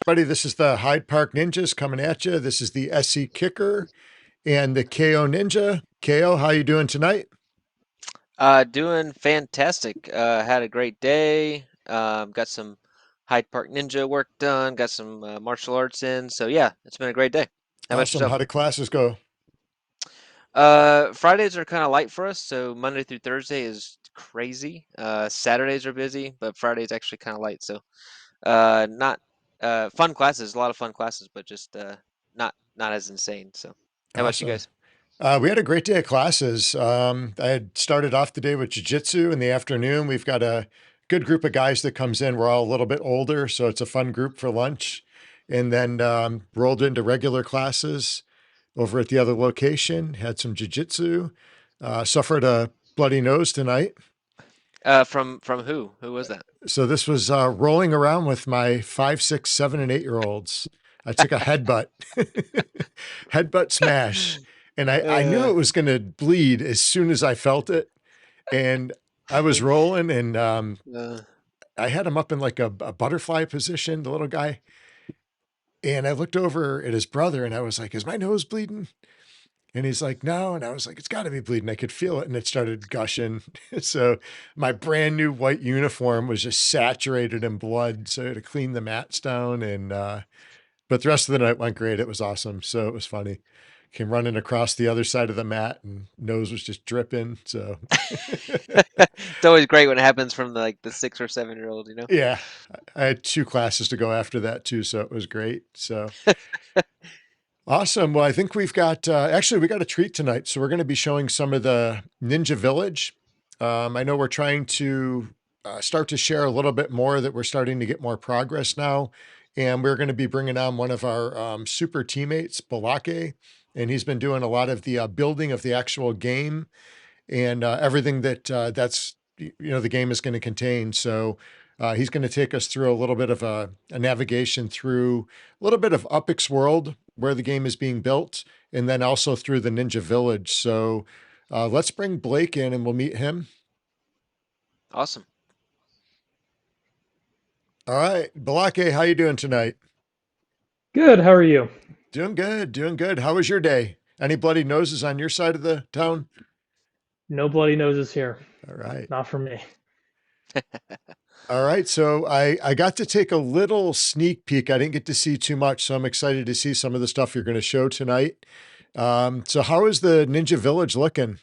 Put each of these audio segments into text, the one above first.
Buddy, this is the Hyde Park Ninjas coming at you. This is the SC Kicker and the KO Ninja. KO, how you doing tonight? Doing fantastic. Had a great day. Got some Hyde Park Ninja work done. Got some martial arts in. So yeah, it's been a great day. How about Awesome. yourself? How did classes go? Fridays are kind of light for us, so Monday through Thursday is crazy. Saturdays are busy, but Friday's actually kind of light. So not fun classes, a lot of fun classes, but just not as insane. So how about you Awesome. guys? We had a great day of classes. I had started off the day with jiu-jitsu in the afternoon. We've got a good group of guys that comes in. We're all a little bit older, so it's a fun group for lunch. And then rolled into regular classes over at the other location, had some jiu-jitsu, suffered a bloody nose tonight. From who? Who was that? So this was rolling around with my 5, 6, 7, and 8 year olds. I took a headbutt, headbutt smash, and I knew Uh, it was going to bleed as soon as I felt it. And I was rolling, and uh, I had him up in like a butterfly position, the little guy. And I looked over at his brother, and I was like, "Is my nose bleeding?" And he's like, "No." And I was like, "It's got to be bleeding." I could feel it. And it started gushing. So my brand new white uniform was just saturated in blood. So I had to clean the mats down. But the rest of the night went great. It was awesome. So it was funny. Came running across the other side of the mat and nose was just dripping. So it's always great when it happens from the 6 or 7 year old, you know? yeah, I had 2 classes to go after that too. So it was great. So awesome. Well, I think we've got actually we got a treat tonight. So we're going to be showing some of the Ninja Village. I know we're trying to start to share a little bit more that we're starting to get more progress now, and we're going to be bringing on one of our super teammates, Balake, and he's been doing a lot of the building of the actual game and everything that the game is going to contain. So he's going to take us through a little bit of a navigation through a little bit of Upix World where the game is being built, and then also through the Ninja Village. So let's bring Blake in and we'll meet him. Awesome. All right, Balake, how you doing tonight? Good. How are you? Doing good, doing good. How was your day? Any bloody noses on your side of the town? No bloody noses here. All right. Not for me. All right. So I got to take a little sneak peek. I didn't get to see too much, so I'm excited to see some of the stuff you're going to show tonight. So how is the Ninja Village looking?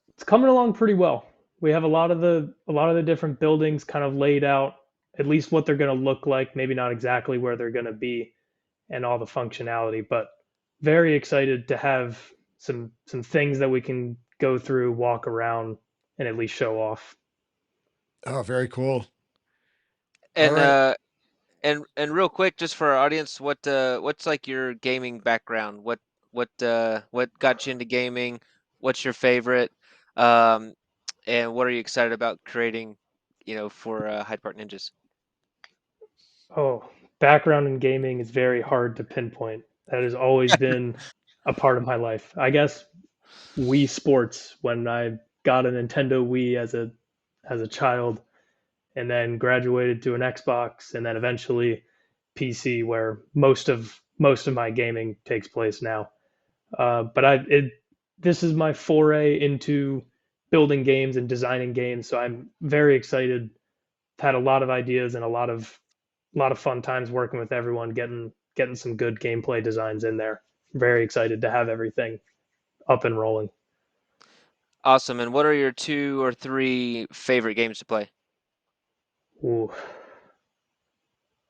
It's coming along pretty well. We have a lot of the different buildings kind of laid out, at least what they're going to look like, maybe not exactly where they're going to be and all the functionality, but very excited to have some things that we can go through, walk around and at least show off. Oh, very cool. All And right. uh and real quick, just for our audience, what's like your gaming background? What got you into gaming? What's your favorite? Um, and what are you excited about creating, for Hyde Park Ninjas? Oh, background in gaming is very hard to pinpoint. That has always been a part of my life. I guess Wii Sports when I got a Nintendo Wii as a child, and then graduated to an Xbox, and then eventually PC, where most of my gaming takes place now. But this is my foray into building games and designing games, so I'm very excited. Had a lot of ideas and a lot of fun times working with everyone, getting some good gameplay designs in there. Very excited to have everything up and rolling. Awesome. And what are your 2 or 3 favorite games to play? Ooh.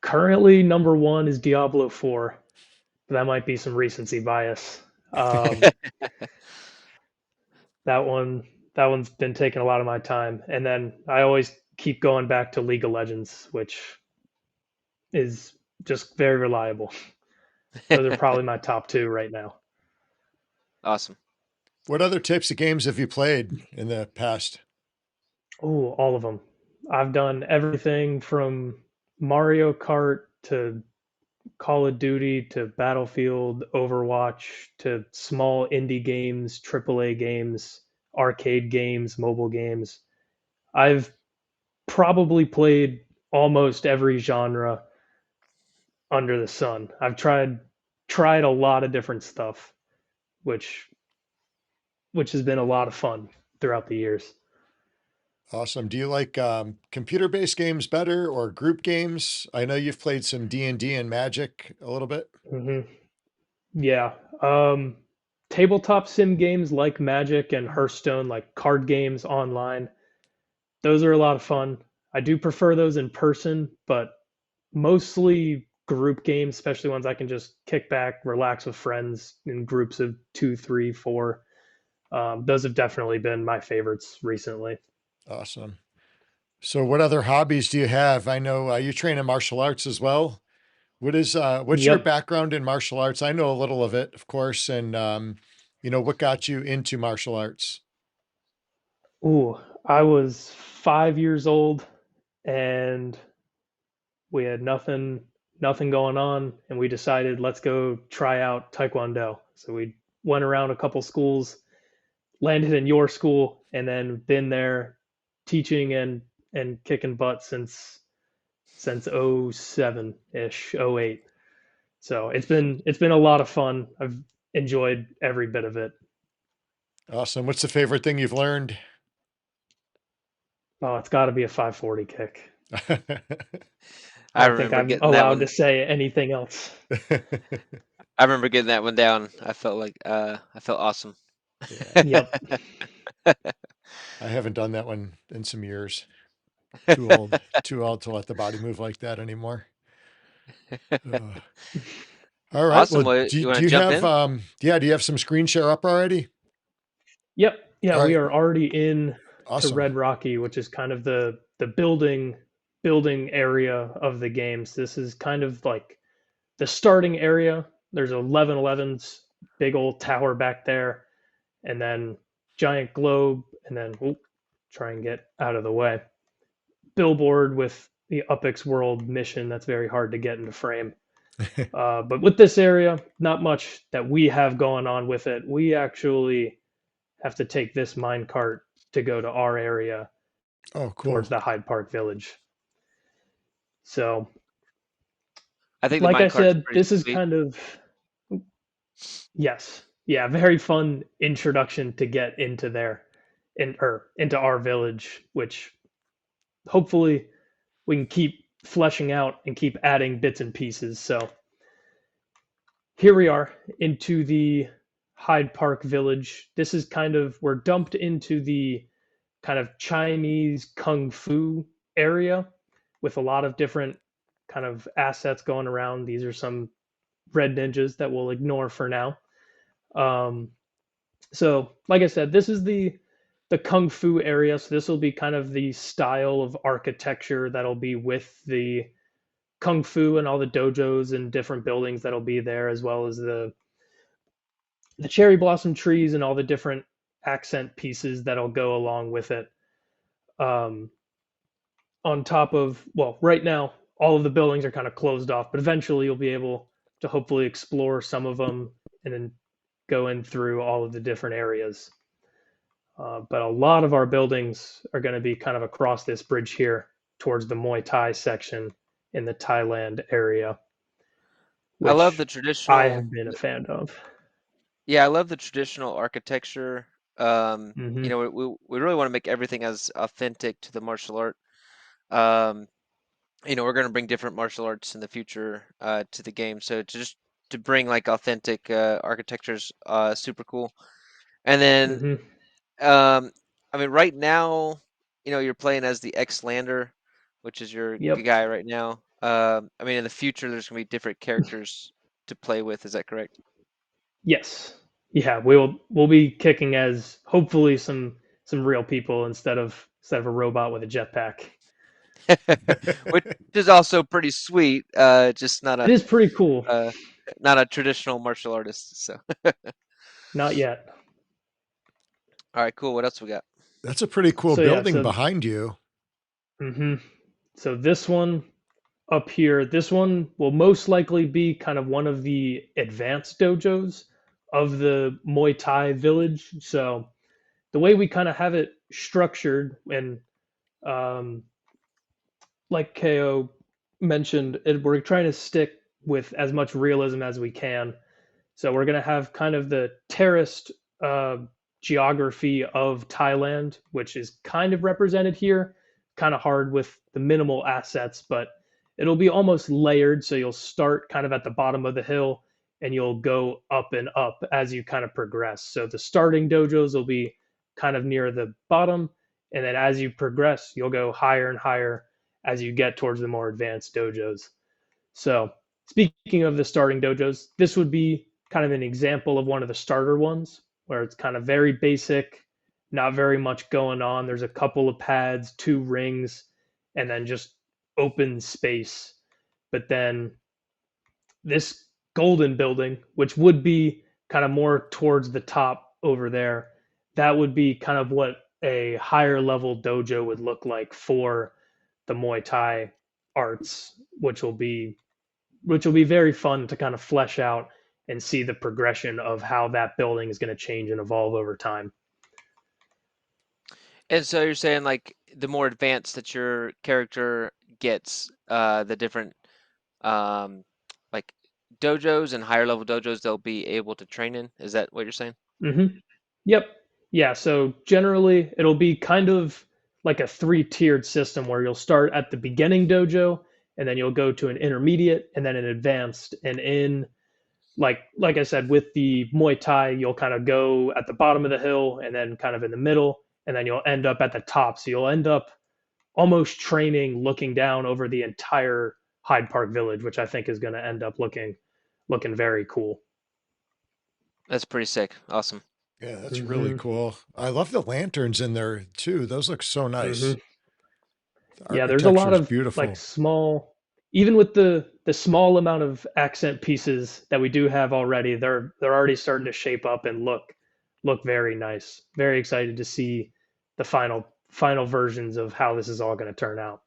Currently, number one is Diablo 4. That might be some recency bias. Um, that one's been taking a lot of my time, and then I always keep going back to League of Legends, which is just very reliable. Those are probably my top two right now. Awesome. What other types of games have you played in the past? Oh, all of them. I've done everything from Mario Kart to Call of Duty to Battlefield, Overwatch to small indie games, AAA games, arcade games, mobile games. I've probably played almost every genre under the sun. I've tried a lot of different stuff, which which has been a lot of fun throughout the years. Awesome. Do you like computer-based games better or group games? I know you've played some D&D and Magic a little bit. hmm Yeah. Tabletop sim games like Magic and Hearthstone, like card games online, those are a lot of fun. I do prefer those in person, but mostly group games, especially ones I can just kick back, relax with friends in groups of two, three, four. Those have definitely been my favorites recently. Awesome. So what other hobbies do you have? I know you train in martial arts as well. What's your Yep. background in martial arts? I know a little of it, of course, and what got you into martial arts? Ooh, I was 5 years old and we had nothing going on, and we decided let's go try out Taekwondo. So we went around a couple schools, landed in your school, and then been there teaching and kicking butt since '07 ish, '08. So it's been a lot of fun. I've enjoyed every bit of it. Awesome. What's the favorite thing you've learned? Oh, it's got to be a 540 kick. I I don't think remember I'm getting that allowed to one. say anything else. I remember getting that one down. I felt awesome. Yeah, Yep. I haven't done that one in some years. Too old to let the body move like that anymore. Ugh. All right. Awesome. Well, Well, do, you do want to you jump have, in? do you have some screen share up already? Yep. Yeah, All we right. are already in to Awesome. Red Rocky, which is kind of the building area of the games. This is kind of like the starting area. There's 1111's big old tower back there, and then giant globe, and then try and get out of the way. Billboard with the Upix World mission that's very hard to get into frame. But with this area, not much that we have going on with it. We actually have to take this mine cart to go to our area Oh, towards cool. the Hyde Park Village. So, I think the like I mine cart's said, pretty this is sweet. kind of, yes, yeah, very fun introduction to get into there, or into our village, which hopefully we can keep fleshing out and keep adding bits and pieces. So here we are into the Hyde Park Village. This is kind of, we're dumped into the kind of Chinese kung fu area with a lot of different kind of assets going around. These are some red ninjas that we'll ignore for now. Um, so, like I said, this is the kung fu area. So this will be kind of the style of architecture that'll be with the kung fu and all the dojos and different buildings that'll be there, as well as the cherry blossom trees and all the different accent pieces that'll go along with it. Um, on top of, well, right now all of the buildings are kind of closed off, but eventually you'll be able to hopefully explore some of them and then go in through all of the different areas. But a lot of our buildings are going to be kind of across this bridge here towards the Muay Thai section in the Thailand area, I love which the I traditional. have been a fan of. Yeah, I love the traditional architecture. Hmm We really want to make everything as authentic to the martial art. Um, we're going to bring different martial arts in the future to the game. So to bring like authentic architectures, super cool. And then, hmm um, I mean, right now, you're playing as the ex-lander, which is your Yep. guy right now. I mean, in the future, there's going to be different characters to play with. Is that correct? Yes. Yeah, we'll be kicking as hopefully some real people instead of a robot with a jetpack. Which is also pretty sweet. Just not It a is pretty cool. not a traditional martial artist. So, Not yet. all right, cool. What else we got? That's a pretty cool So yeah, building behind you. hmm so this one up here, this one will most likely be kind of one of the advanced dojos of the Muay Thai village. So the way we kind of have it structured, and um, like KO mentioned, we're trying to stick with as much realism as we can. So we're going to have kind of the terraced uh, geography of Thailand, which is kind of represented here. Kind of hard with the minimal assets, but it'll be almost layered. So you'll start kind of at the bottom of the hill and you'll go up and up as you kind of progress. So the starting dojos will be kind of near the bottom. And then as you progress, you'll go higher and higher as you get towards the more advanced dojos. So, speaking of the starting dojos, this would be kind of an example of one of the starter ones where it's kind of very basic, not very much going on. There's a couple of pads, two rings, and then just open space. But then this golden building, which would be kind of more towards the top over there, that would be kind of what a higher level dojo would look like for the Muay Thai arts, which will be very fun to kind of flesh out and see the progression of how that building is going to change and evolve over time. And so you're saying like the more advanced that your character gets, the different um, like dojos and higher level dojos they'll be able to train in. Is that what you're saying? hmm Yep. Yeah. So generally, it'll be kind of like a three-tiered system where you'll start at the beginning dojo, and then you'll go to an intermediate, and then an advanced. And in like I said, with the Muay Thai, you'll kind of go at the bottom of the hill, and then kind of in the middle, and then you'll end up at the top. So you'll end up almost training looking down over the entire Hyde Park Village, which I think is going to end up looking very cool. That's pretty sick. Awesome. Yeah, that's really hmm cool. I love the lanterns in there too. Those look so hmm nice. The Yeah, there's a architecture lot is of like beautiful. small, even with the small amount of accent pieces that we do have already, they're already starting to shape up and look very nice. Very excited to see the final versions of how this is all going to turn out.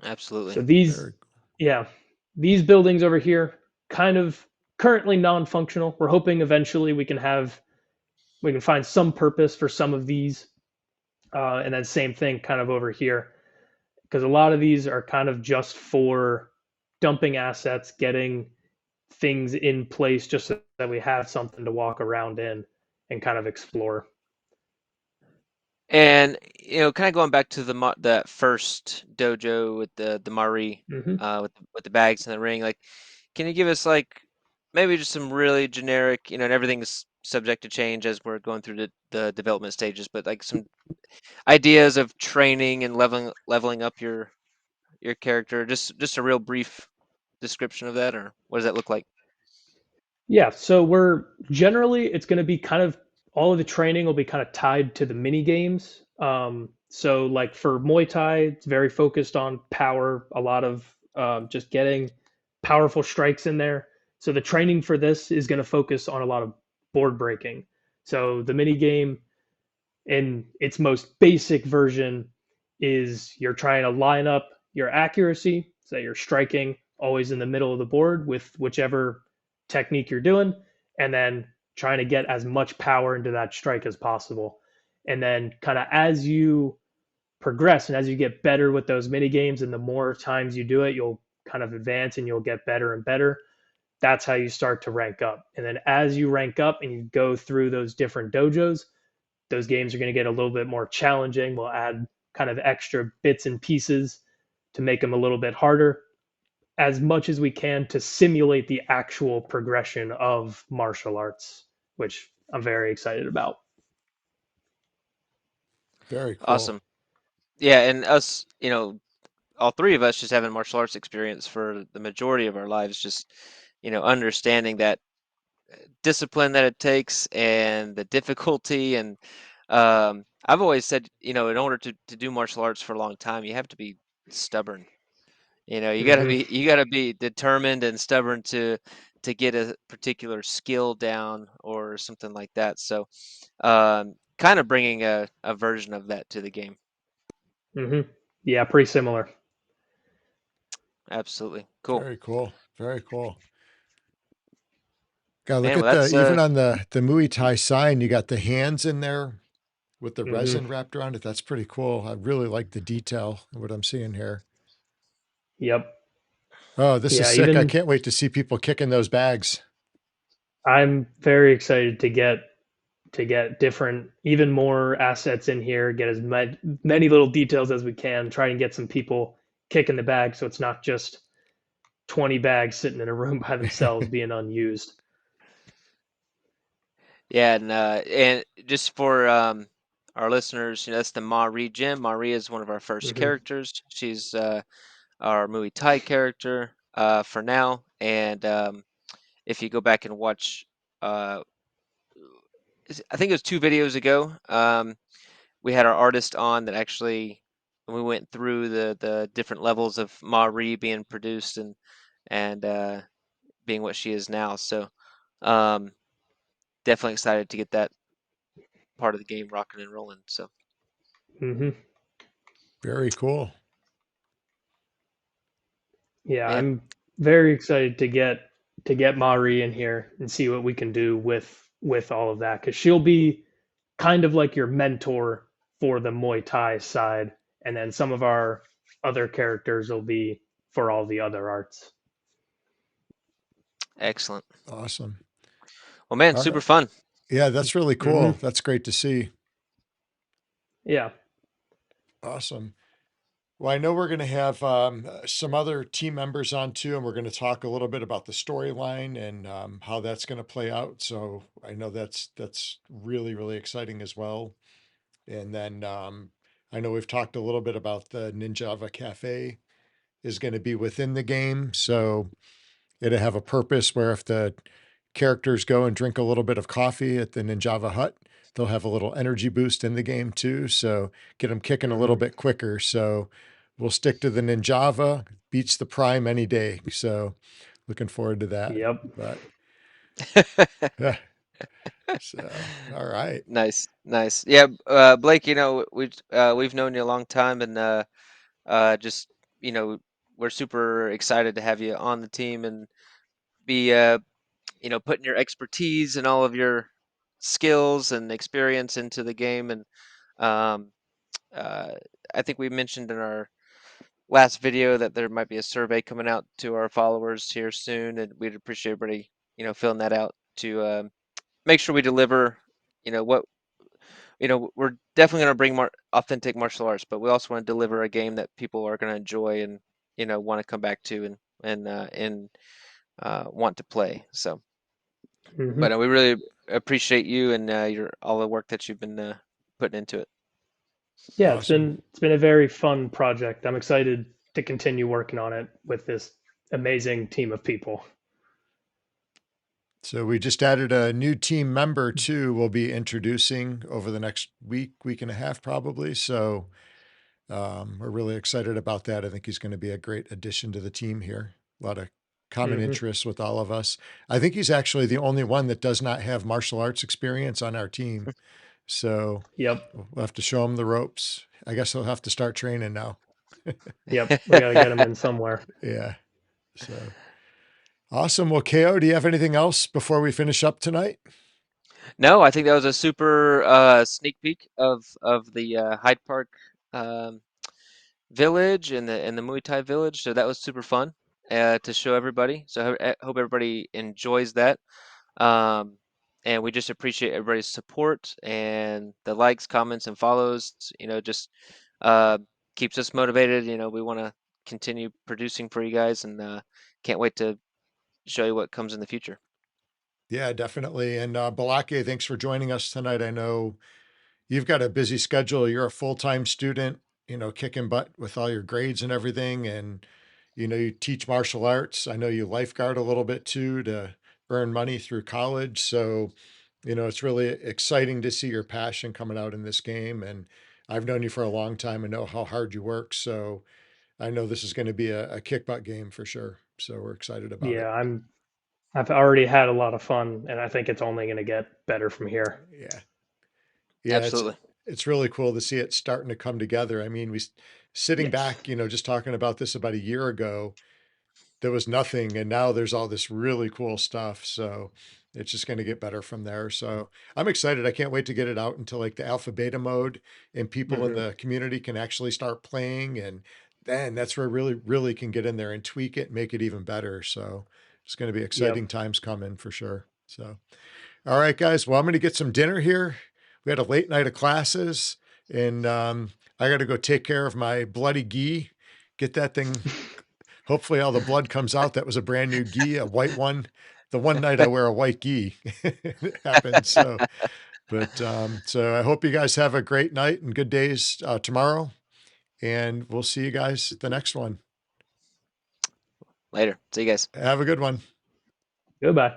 Absolutely. So these, Very yeah, these buildings over here, kind of currently non-functional. We're hoping eventually we can find some purpose for some of these, and then same thing kind of over here, because a lot of these are kind of just for dumping assets, getting things in place, just so that we have something to walk around in and kind of explore. And kind of going back to that first dojo with the Mari, hmm with the bags and the ring, like, can you give us like maybe just some really generic, and everything's subject to change as we're going through the development stages, but like some ideas of training and leveling up your character, just a real brief description of that, or what does that look like? Yeah, so we're generally it's going to be kind of all of the training will be kind of tied to the mini games. So like for Muay Thai, it's very focused on power, a lot of just getting powerful strikes in there. So the training for this is going to focus on a lot of board breaking. So the mini game in its most basic version is you're trying to line up your accuracy so that you're striking always in the middle of the board with whichever technique you're doing, and then trying to get as much power into that strike as possible. And then kind of as you progress and as you get better with those mini games and the more times you do it, you'll kind of advance and you'll get better and better. That's how you start to rank up. And then as you rank up and you go through those different dojos, those games are going to get a little bit more challenging. We'll add kind of extra bits and pieces to make them a little bit harder, as much as we can to simulate the actual progression of martial arts, which I'm very excited about. very cool. Awesome. Yeah, and us, all three of us just having martial arts experience for the majority of our lives, just understanding that discipline that it takes and the difficulty. And I've always said, in order to do martial arts for a long time, you have to be stubborn. Hmm. you gotta be determined and stubborn to get a particular skill down or something like that. So, kind of bringing a version of that to the game. Hmm. Yeah, pretty similar. Absolutely. Cool. Very cool. Very cool. God, look Man, well at the that's even on the Muay Thai sign, you got the hands in there with the Hmm. resin wrapped around it. That's pretty cool. I really like the detail of what I'm seeing here. Yep. Oh, this is Yeah, sick. I even can't wait to see people kicking those bags. I'm very excited to get different, even more assets in here, get as many little details as we can, try and get some people kicking the bag so it's not just 20 bags sitting in a room by themselves being unused. Yeah, and just for our listeners, that's the Mari gym. Mari is one of our first Hmm. characters. She's our Muay Thai character for now, and if you go back and watch, uh, I think it was 2 videos ago, we had our artist on that actually we went through the different levels of Mari being produced and being what she is now. So um, definitely excited to get that part of the game rocking and rolling. So Hmm. Very cool. Yeah, man, I'm very excited to get Mari in here and see what we can do with all of that because she'll be kind of like your mentor for the Muay Thai side, and then some of our other characters will be for all the other arts. excellent. Awesome. Well, man, All super right. fun. Yeah, that's really Hmm. cool. That's great to see. Yeah. Awesome. Well, I know we're going to have some other team members on too, and we're going to talk a little bit about the storyline and how that's going to play out. So I know that's really really exciting as well. And then I know we've talked a little bit about the Ninjava Cafe is going to be within the game, so it'll have a purpose where if the characters go and drink a little bit of coffee at the Ninjava Hut, they'll have a little energy boost in the game too. So get them kicking a little Hmm. bit quicker. So we'll stick to the Ninjava, beats the Prime any day. So looking forward to that. Yep. But yeah, so all right. Nice, nice. Yeah, Blake, we've known you a long time, and just you know, we're super excited to have you on the team and be putting your expertise and all of your skills and experience into the game. And um, uh, I think we mentioned in our last video that there might be a survey coming out to our followers here soon, and we'd appreciate everybody, filling that out to make sure we deliver, what we're definitely going to bring more authentic martial arts, but we also want to deliver a game that people are going to enjoy and want to come back to and want to play. So, Hmm. but we really appreciate you and your all the work that you've been putting into it. Yeah, Awesome. it's been a very fun project. I'm excited to continue working on it with this amazing team of people. So we just added a new team member too. We'll be introducing over the next week and a half probably. So we're really excited about that. I think he's going to be a great addition to the team here. A lot of common Hmm. interests with all of us. I think he's actually the only one that does not have martial arts experience on our team. So Yep. we'll have to show him the ropes. I guess he'll have to start training now. Yep. We got to get them in somewhere. Yeah. So awesome. Well, KO, do you have anything else before we finish up tonight? No, I think that was a super sneak peek of the Hyde Park um, village and the Muay Thai village. So that was super fun to show everybody. So I hope everybody enjoys that. Um, and we just appreciate everybody's support and the likes, comments, and follows. Just uh, keeps us motivated. We want to continue producing for you guys, and can't wait to show you what comes in the future. Yeah, definitely. And Balake, thanks for joining us tonight. I know you've got a busy schedule. You're a full-time student, kicking butt with all your grades and everything. And, you teach martial arts. I know you lifeguard a little bit too to earn money through college. So, it's really exciting to see your passion coming out in this game. And I've known you for a long time and know how hard you work. So I know this is going to be a kick butt game for sure. So we're excited about it. Yeah, I've already had a lot of fun, and I think it's only going to get better from here. Yeah. Yeah, Absolutely. it's really cool to see it starting to come together. I mean, sitting Yes. back, just talking about this about a year ago, there was nothing, and now there's all this really cool stuff. So it's just going to get better from there. So I'm excited. I can't wait to get it out into like the alpha beta mode, and people in Hmm. the community can actually start playing, and then that's where really, really can get in there and tweak it, and make it even better. So it's going to be Yep. exciting times coming for sure. So. All right, guys. Well, I'm going to get some dinner here. We had a late night of classes, and I got to go take care of my bloody gi. Get that thing. Hopefully, all the blood comes out. That was a brand new gi, a white one. The one night I wear a white gi, it happened. So I hope you guys have a great night and good days tomorrow, and we'll see you guys at the next one. Later. See you guys. Have a good one. Goodbye.